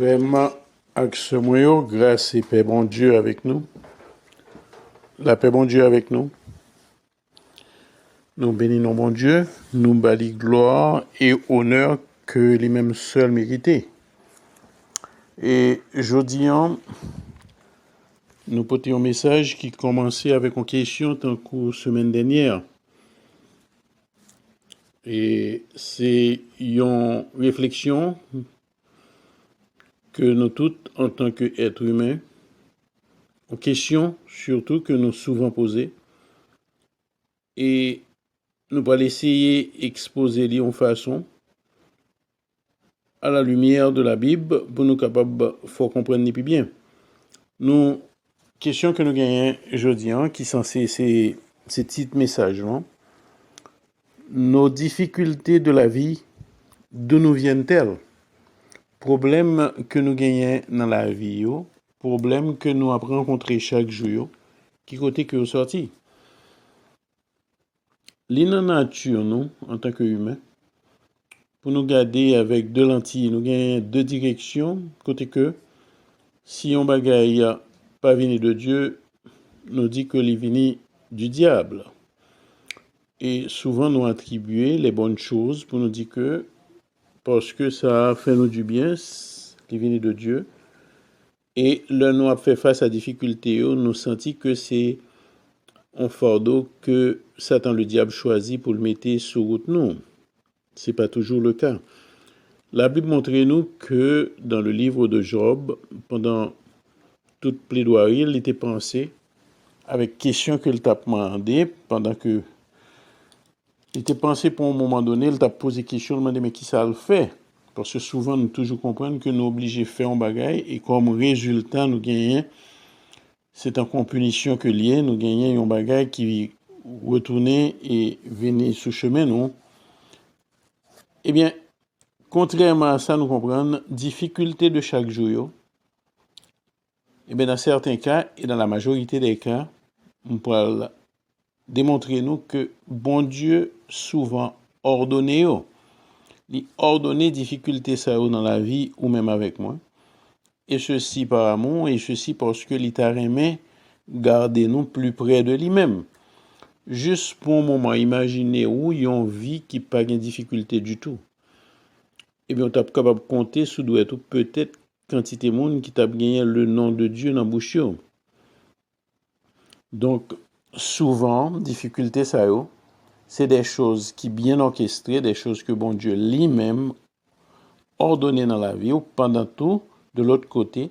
Vraiment, axe moyo, grâce et paix bon Dieu avec nous. La paix bon Dieu avec nous. Nous bénissons bon Dieu, nous bali gloire et honneur que les mêmes seuls mérités. Et jeudi, nous portons un message qui commençait avec une question tant que semaine dernière. Et c'est une réflexion que nous tous, en tant qu'êtres humains, une question surtout que nous souvent posées, et nous allons essayer d'exposer en façon à la lumière de la Bible pour nous capables de comprendre plus bien. Nous, question que nous gagnons aujourd'hui, qui sont ces petits messages, nos difficultés de la vie, d'où nous viennent-elles? Problèmes que nous gagnons dans la vie, problèmes que nous avons rencontrés chaque jour, qui côté que nous sortis? L'inna nature, nous, en tant qu'humains, pour nous garder avec deux lentilles, nous gagnons deux directions, côté que, si on bagaille pas venu de Dieu, nous dit que les venu du diable. Et souvent nous attribuer les bonnes choses pour nous dire que, parce que ça fait nous du bien, les venu de Dieu, et là nous a fait face à difficultés, nous senti que c'est un fardeau que Satan le diable choisit pour le mettre sur route nous. C'est pas toujours le cas. La Bible montre nous que dans le livre de Job, pendant toute plaidoirie, il était pensé avec question qu'il t'a demandé pendant que il était pensé pour un moment donné, il t'a posé question, il demandé mais qui ça le fait? Parce que souvent nous toujours comprendre que nous obligés de faire un bagage et comme résultat nous gagnons, c'est en punition que lié, nous gagnons un bagage qui retournait et venait sous chemin non. Eh bien, contrairement à ça, nous comprenons difficulté de chaque jour. Eh bien, dans certains cas et dans la majorité des cas, on peut démontrer nous que bon Dieu souvent ordonné il ordonné difficulté ça dans la vie ou même avec moi. Et ceci par amour et ceci parce que il t'a aimé garder nous plus près de lui-même. Juste pour un moment, imaginez où y a une vie qui pas de difficulté du tout. Eh bien, on t'a capable de compter sous doit être peut-être quantité de monde qui t'a gagné le nom de Dieu dans bouche. Donc, souvent, difficulté ça c'est des choses qui bien orchestrées, des choses que bon Dieu lui-même ordonné dans la vie, ou pendant tout, de l'autre côté,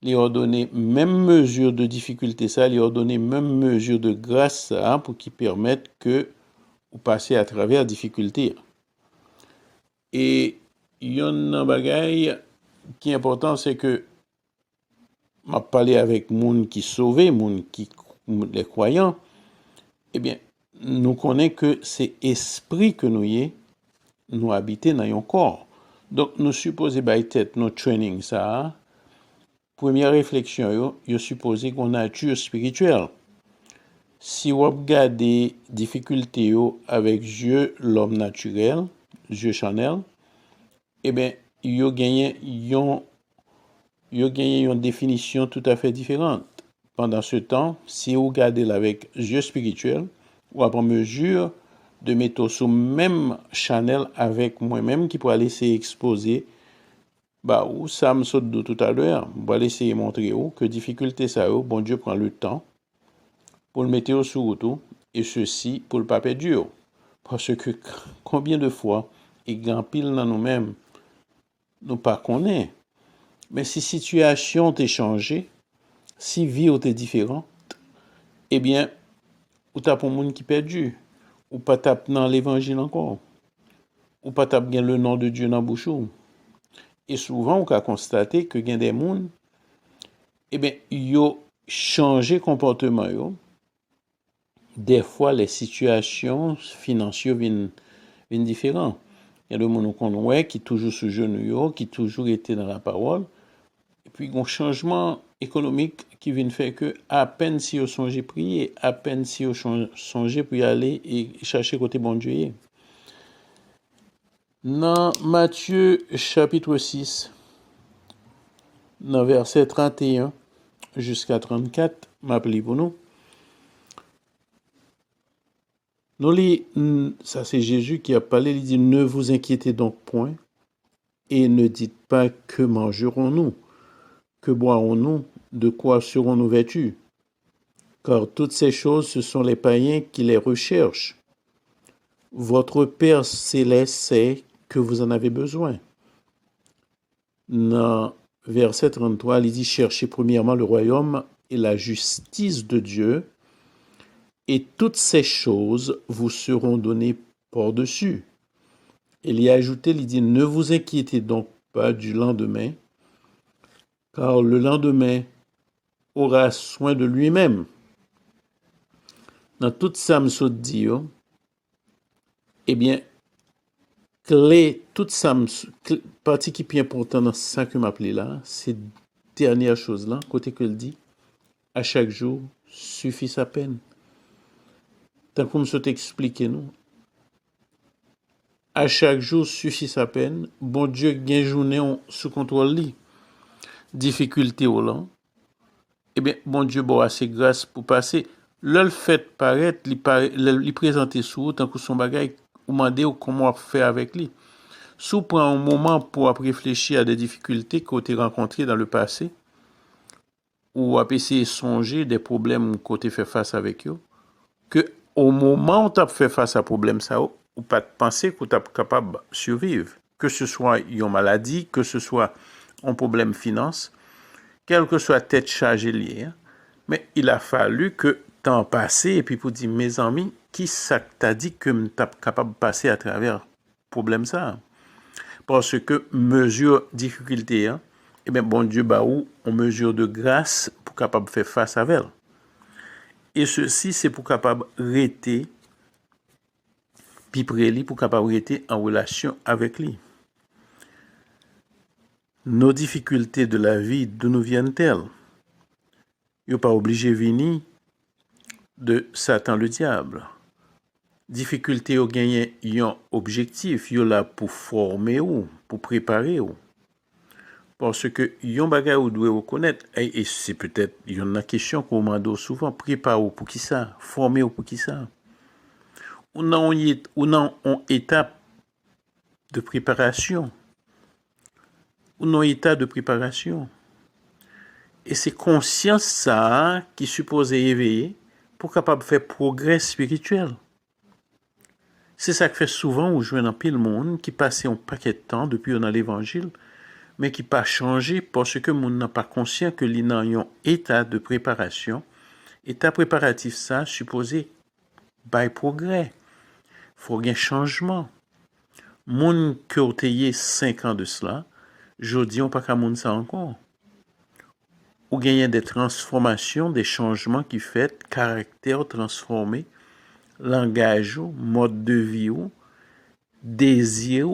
il a ordonné même mesure de difficulté ça, il a ordonné même mesure de grâce ça, pour qui permettre que vous passez à travers la difficulté. Et il y a un bagage qui est important, c'est que m'a parlé avec moun qui sauvés, moun qui les croyants, eh bien, nous connaissons que c'est esprit que nous habiter dans un corps. Donc, nous supposons by tête notre training ça. Première réflexion, yo supposé qu'on nature spirituelle. Si vous regardez difficultés avec Dieu, l'homme naturel, Dieu charnel, eh bien, yo gagné une définition tout à fait différente. Pendant ce temps, si vous regardez avec Dieu spirituel, ou à mesure de mettre sous même channel avec moi-même qui pourra laisser exposer ou ça me saute de tout à l'heure, on va essayer de montrer que difficulté ça bon Dieu prend le temps pour le mettre sur route et ceci pour le pas perdre parce que combien de fois et grand pile dans nous-mêmes nous pas connaît mais si situation t'est changée, si vie est différente, eh bien ou t'as pour monde qui perdu ou pas tape dans l'évangile encore ou pas tape bien le nom de Dieu dans bouche. Et souvent, on a constaté que gen des moun, eh bien, yo changé comportement yo. Des fois, les situations financières viennent différentes. Il y a des moun qui toujours sous genou qui toujours été dans la parole. Et puis, il y a un changement économique qui vient faire que, à peine si yo songé prier, à peine si yo songé pour y aller et chercher côté bon Dieu. Dans Matthieu chapitre 6, dans verset 31 jusqu'à 34, m'appelez pour nous. Ça c'est Jésus qui a parlé, il dit, ne vous inquiétez donc point et ne dites pas que mangerons-nous, que boirons-nous, de quoi serons-nous vêtus? Car toutes ces choses, ce sont les païens qui les recherchent. Votre Père céleste sait que vous en avez besoin. Dans verset 33, il dit, cherchez premièrement le royaume et la justice de Dieu, et toutes ces choses vous seront données par-dessus. Il y a ajouté, il dit, ne vous inquiétez donc pas du lendemain, car le lendemain aura soin de lui-même. Dans tout ça, me dit, eh bien, toute ça, partie qui est plus importante dans ça que m'appelé là, c'est dernière chose là, côté que le dit, à chaque jour suffit sa peine. Tant qu'on me souhaite expliquer nous, à chaque jour suffit sa peine. Bon Dieu gagne journée sous contrôle li. Difficulté au long. Eh bien, bon Dieu bon assez grâce pour passer. Le fait paraître, li présenter sous tant que son bagage ou demander comment faire avec lui. Sous prend un moment pour réfléchir à des difficultés que tu as rencontrées dans le passé, ou à essayer de songer des problèmes que tu fait face avec eux, que au moment où tu as fait face à problème ça, ou pas penser que tu es capable de survivre, que ce soit une maladie, que ce soit un problème finance, quelle que soit tête chargée liée, mais il a fallu que temps passé et puis pour dire mes amis, qui ça t'a dit que tu es capable de passer à travers problème ça? Parce que mesure difficulté, eh bien bon Dieu bah ou on mesure de grâce pour capable faire face à elle. Et ceci c'est pour capable rester puis près pour capable rester en relation avec lui. Nos difficultés de la vie, d'où nous viennent-elles? Ils pas obligé de venir de Satan le diable. Difficulté au gagner un objectif, yo là pour former ou pour préparer ou. Parce que yon bagay ou doit reconnaître et c'est peut-être une question qu'on demande souvent, préparer pour qui ça, former pour qui ça. On a une étape de préparation. On a une étape de préparation. Et c'est conscience ça qui suppose éveiller pour capable faire progrès spirituel. C'est ça que fait souvent ou jouer dans pile monde qui passe un paquet de temps depuis on a l'évangile, mais qui pas changé parce que monde n'a pas conscient que li nan yon état de préparation. État préparatif ça supposé by progrès. Faut un changement. Monde que oteye 5 ans de cela, jodi on pas ka monde ça encore. Ou gagner des transformations, des changements qui fait caractère transformé, langage, mode de vie, désir,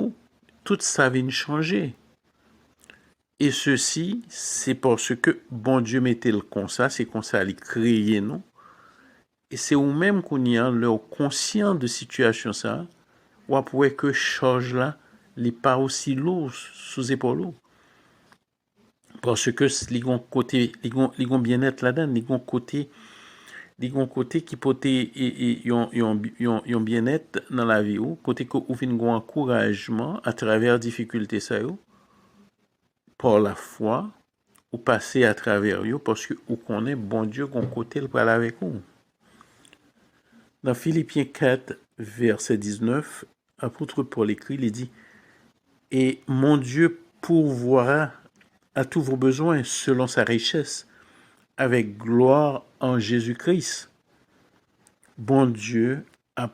tout ça vient changer. Et ceci, c'est parce que bon Dieu mettait le comme ça, c'est comme ça, il créé nous. Et c'est ou même qu'on y a leur conscient de situation ça, ou après que charge là, n'est pas aussi lourd sous épaule. Parce que les gon côté, les gon bien-être là-dedans, les gon côté qui peut yon bien-être dans la vie ou côté que ou fin gon encouragement à travers difficulté ça yo par la foi ou passer à travers yo parce que ou connaît bon Dieu gon côté le parler avec vous. Dans Philippiens 4 verset 19, apôtre Paul écrit, il dit et mon Dieu pourvoira à tous vos besoins selon sa richesse avec gloire en Jésus-Christ. Bon Dieu a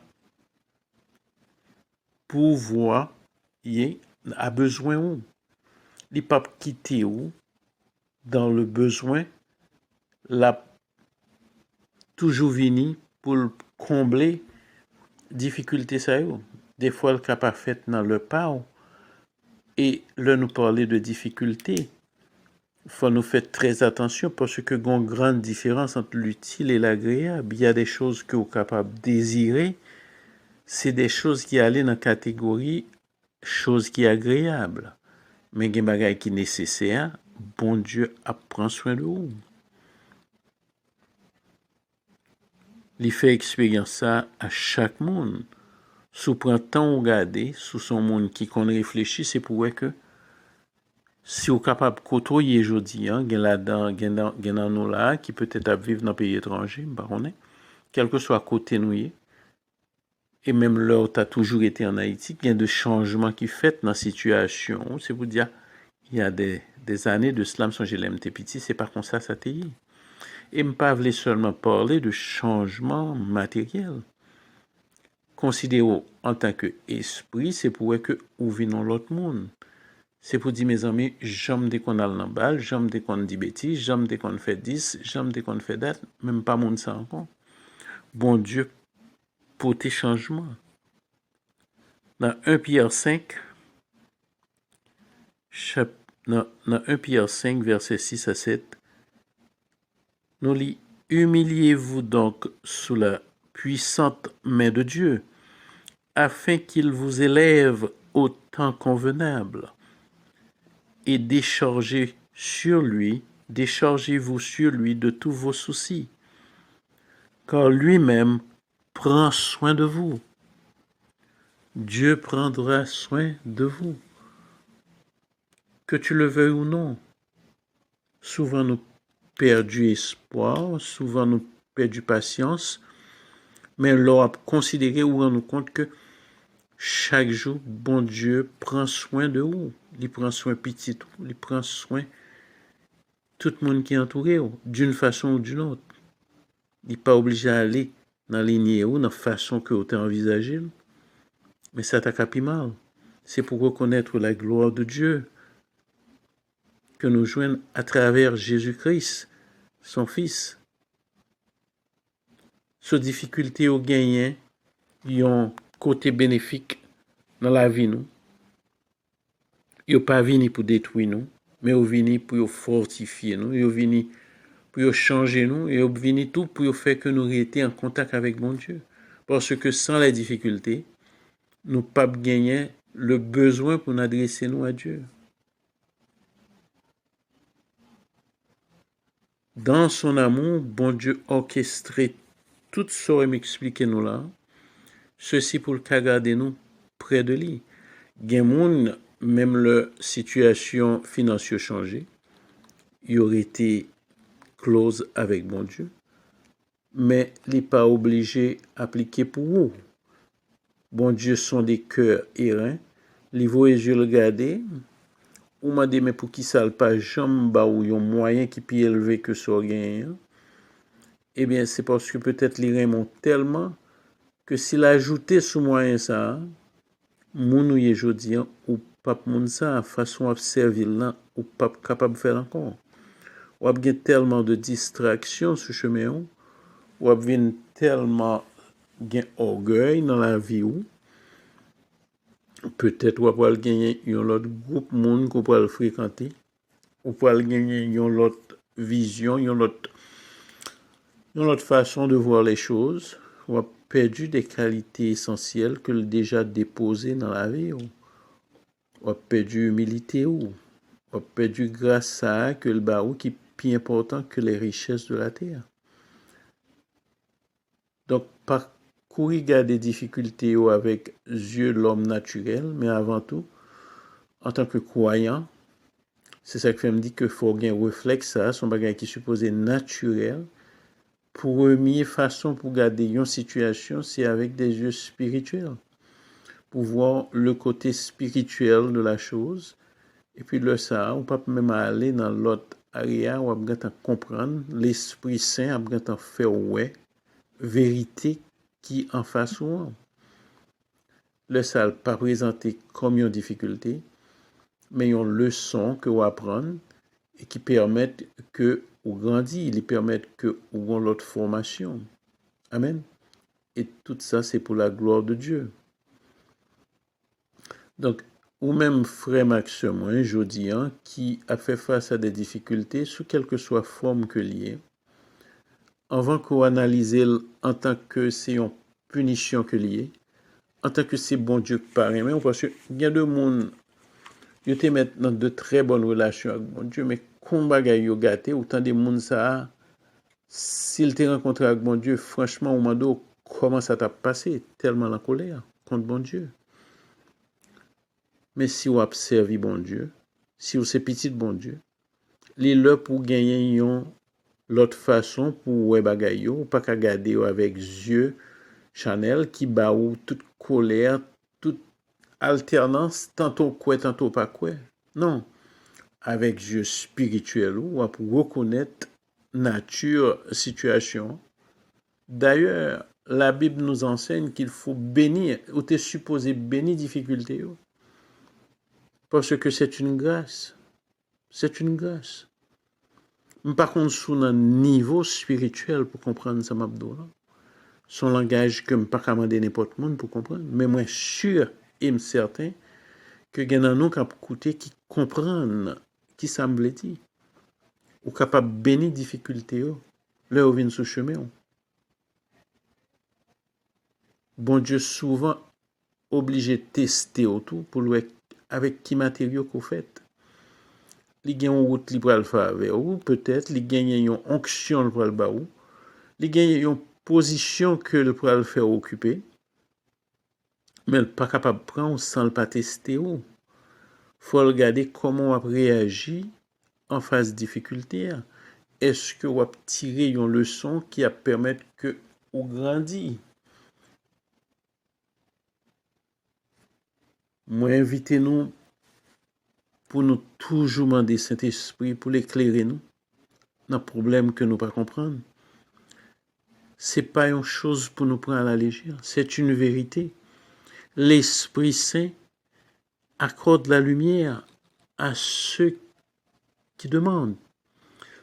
pouvoir, a besoin où? Il pas quitter où? Dans le besoin, l'a toujours vini pour combler difficulté ça yo. Des fois le cas pas fait dans le pas et là nous parler de difficulté. Faut nous faire très attention parce que y a une grande différence entre l'utile et l'agréable. Il y a des choses que vous êtes capable de désirer, c'est des choses qui allaient dans la catégorie choses qui agréables. Mais il y a des choses qui sont nécessaires bon Dieu prend soin de vous. Il fait expérience ça à chaque monde. Sous prend temps regarder sous son monde qui qu'on réfléchit, c'est pour que si vous capable côtoyer aujourd'hui, gen là-dedans, gen dans nous là qui peut-être à vivre dans pays étranger, quel que soit côté nous et même là où tu as toujours été en Haïti, il y a de changements qui fait dans la situation. C'est pour dire, il y a des années de cela, j'ai l'MT petit, c'est pas comme ça t'est. Et je ne pas seulement parler de changements matériels. Considérez en tant qu'esprit, c'est pour que vous vivez dans l'autre monde. C'est pour dire, mes amis, j'aime dès qu'on a le balle, j'aime dès qu'on dit bêtises, j'aime dès qu'on fait 10, j'aime dès qu'on fait date, même pas monde ça encore. Bon Dieu, pour tes changements. Dans 1 Pierre 5, dans 1 Pierre 5, versets 6 à 7, nous lisons « Humiliez-vous donc sous la puissante main de Dieu, afin qu'il vous élève au temps convenable, et déchargez-vous sur lui de tous vos soucis, car lui-même prend soin de vous. » Dieu prendra soin de vous. Que tu le veuilles ou non. Souvent nous perdons espoir, souvent nous perdons patience, mais l'on considérer ou rendre compte que chaque jour, bon Dieu prend soin de vous. Il prend soin petit, il prend soin tout le monde qui est entouré d'une façon ou d'une autre. Il n'est pas obligé d'aller dans la lignée ou dans la façon que vous avez envisagé, mais ça t'a capé mal. C'est pour reconnaître la gloire de Dieu que nous joignons à travers Jésus-Christ, son Fils. Ces difficultés au gagner, ils ont côté bénéfique dans la vie nous. Ils pas venu pour détruire nous, mais ils venu pour fortifier nous, ils venu pour changer nous, et ils venu tout pour faire que nous restions en contact avec mon Dieu. Parce que sans les difficultés, nous pas gagner le besoin pour nous adresser nous à Dieu. Dans son amour, bon Dieu orchestré tout ça m'expliquer nous là, ceci pour le garder nous près de lui. Gen moun, même la situation financière changée, il aurait été close avec bon Dieu, mais il n'est pas obligé d'appliquer pour vous. Bon Dieu sont des cœurs errants, les voix et yeux le garder, ou m'a dit mais pour qui ça pas jambe ou yon moyen qui plus élevé que ça gagne. Eh bien c'est parce que peut-être les reins tellement que s'il ajoutait sous moyen ça, moun ou ye jodi ou pas moun ça façon à servir là ou pas capable de faire encore. Ou a tellement de distractions sur chemin ou a tellement gen orgueil dans la vie ou peut-être ou va gagner un autre groupe monde qu'on peut fréquenter ou peut gagner une autre vision, une autre façon de voir les choses, ou a perdu des qualités essentielles que déjà déposées dans la vie ou a perdu humilité ou a perdu grâce à que le baou qui est plus important que les richesses de la terre. Donc parcourir des difficultés avec yeux l'homme naturel, mais avant tout en tant que croyant, c'est ça que fait me dire que faut un réflexe ça, son bagage qui est supposé naturel. Pour première façon pour garder une situation, c'est avec des yeux spirituels. Pour voir le côté spirituel de la chose. Et puis le ça, on peut même aller dans l'autre area où on va comprendre l'Esprit Saint, on va faire ouais vérité qui en face ou. Le ça pas présenté comme une difficulté, mais une leçon que vous apprendre et qui permettent que vous grandissez, ils permettent que vous ayez l'autre formation. Amen. Et tout ça, c'est pour la gloire de Dieu. Donc, ou même frère Maxime, je dis, qui a fait face à des difficultés, sous quelque soit forme que liée, avant qu'on analyse en tant que c'est une punition que liée, en tant que c'est bon Dieu que paraît, mais parce qu'il y a des monde Yo te met dans de très bonnes relations avec bon Dieu, mais kon bagay yo gâté, autant de moun ça, s'il te rencontré avec bon Dieu, franchement, au mando, comment ça t'a passé? Tellement la colère contre bon Dieu. Mais si vous observez bon Dieu, si vous c'est petit bon Dieu, les là pour gagner yon l'autre façon pour ouais bagay yo, ou pas qu'à garder yo avec yeux Chanel qui ba ou toute colère, toute alternance, tantôt quoi, tantôt pas quoi. Non, avec yeux spirituels ou pour reconnaître nature, situation. D'ailleurs, la Bible nous enseigne qu'il faut bénir, ou t'es supposé bénir difficulté yo, parce que c'est une grâce. C'est une grâce. Par contre, sous un niveau spirituel pour comprendre ça m'abdo là. Son langage que me pas commander n'importe monde pour comprendre, mais moi sûr et certain que gen nan nou k'ap koute qui comprendre qui ça me dit ou capable bénir difficulté yo là ou vinn sous chemin. Bon Dieu souvent obligé tester autour pour voir avec qui matériaux qu'on fait. Li gen une route li pral fa avec ou peut-être li gen une onction li pral ba ou, li gen une position que le pral faire occuper. Mais elle pas capable de prendre sans le pas tester ou. Faut regarder comment on réagit en face de difficulté. Est-ce que on tirer une leçon qui a permettre que on grandit? Moi invitez nous pour nous toujours demander Saint-Esprit pour l'éclairer nous dans problème que nous pas comprendre. C'est pas une chose pour nous prendre à la légère, c'est une vérité. L'Esprit Saint accorde la lumière à ceux qui demandent.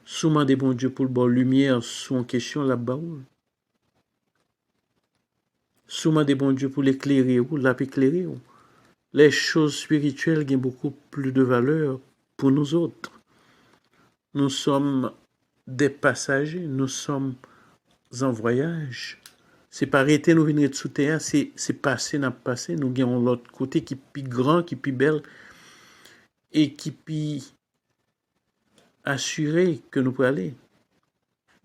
Souvent des bon Dieu pour le bon lumière sous en question la baoul. Souvent des bon Dieu pour l'éclairer ou l'éclairer. Les choses spirituelles ont beaucoup plus de valeur pour nous autres. Nous sommes des passagers, nous sommes en voyage. C'est pas arrêter nous venir de sous terre, c'est passer, n'a passé. Nous avons l'autre côté qui est plus grand, qui est plus belle et qui est plus assuré que nous pouvons aller.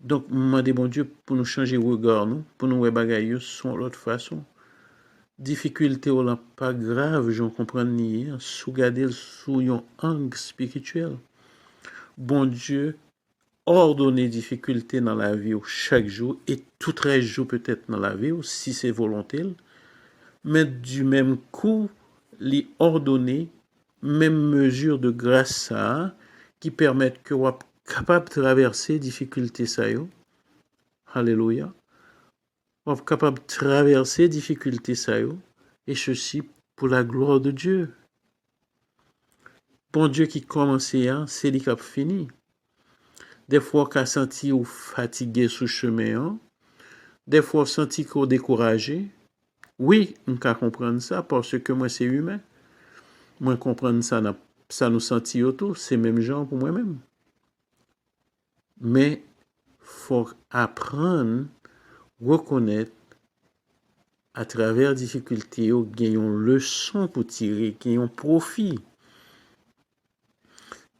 Donc, demandez bon Dieu pour nous changer de regard, nous, pour nous voir bagaille sur l'autre façon. Difficulté ou là pas grave, j'en comprends ni, sous garder sous un angle spirituel. Bon Dieu ordonner difficulté dans la vie chaque jour et tout 13 jours peut-être dans la vie si c'est volontaire, mais du même coup, les ordonner même mesure de grâce ça qui permettent que vous capable de traverser difficulté ça yo. Alléluia. Vous êtes capable de traverser difficulté ça yo et ceci pour la gloire de Dieu. Bon Dieu qui commence c'est lui qui a fini. Des fois qu'a senti ou fatigué sous chemin, des fois senti qu'on découragé. Oui, on peut comprendre ça parce que moi c'est humain. Moi comprendre ça ça nous sentit autour, c'est même genre pour moi-même. Mais faut apprendre reconnaître à travers difficultés, gagnons leçon pour tirer, gagnons profit.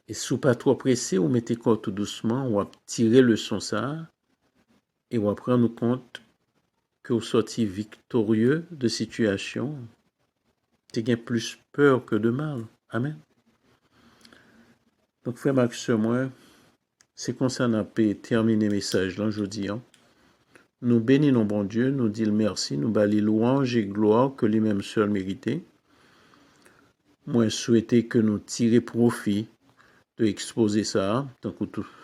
Et si pas trop pressé, on mettez quoi tout doucement, on va tirer leçon ça et on va prendre compte que vous sortez victorieux de situation. Tu as plus peur que de mal. Amen. Donc, frère Max, moi, c'est comme ça qu'on a terminé le message là aujourd'hui. Nous bénissons bon Dieu, nous disons merci, nous bâlons louange et gloire que lui-même seul méritait. Moi, souhaiter que nous tirions profit de exposer ça, donc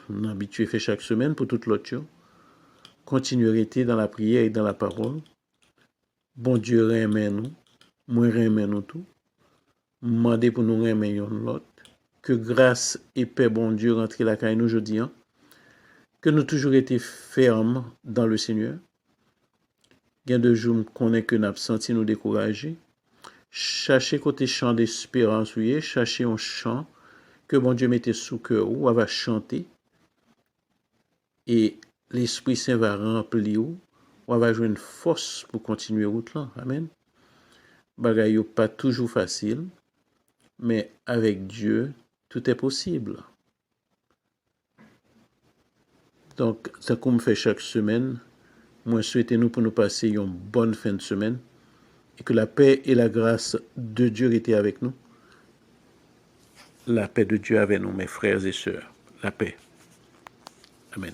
nous habitué fait chaque semaine pour toute l'autre chose. Continuerité dans la prière et dans la parole. Bon Dieu remet nous, moi remet nous tout. Demandez pour nous remettre l'autre. Que grâce et paix bon Dieu rentre la caille nous aujourd'hui. Que nous toujours été fermes dans le Seigneur. Il y a 2 jours qu'on est que nous senti nous décourager. Cherchez côté chant d'espérance, oui, cherchez un chant que bon Dieu mette sous cœur ou va chanter. Et l'Esprit Saint va remplir ou va jouer une force pour continuer route là. Amen. Bagay yo pas toujours facile, mais avec Dieu, tout est possible. Donc, ça qu'on me fait chaque semaine, moi souhaitez nous pour nous passer une bonne fin de semaine et que la paix et la grâce de Dieu étaient avec nous. La paix de Dieu avec nous, mes frères et sœurs. La paix. Amen.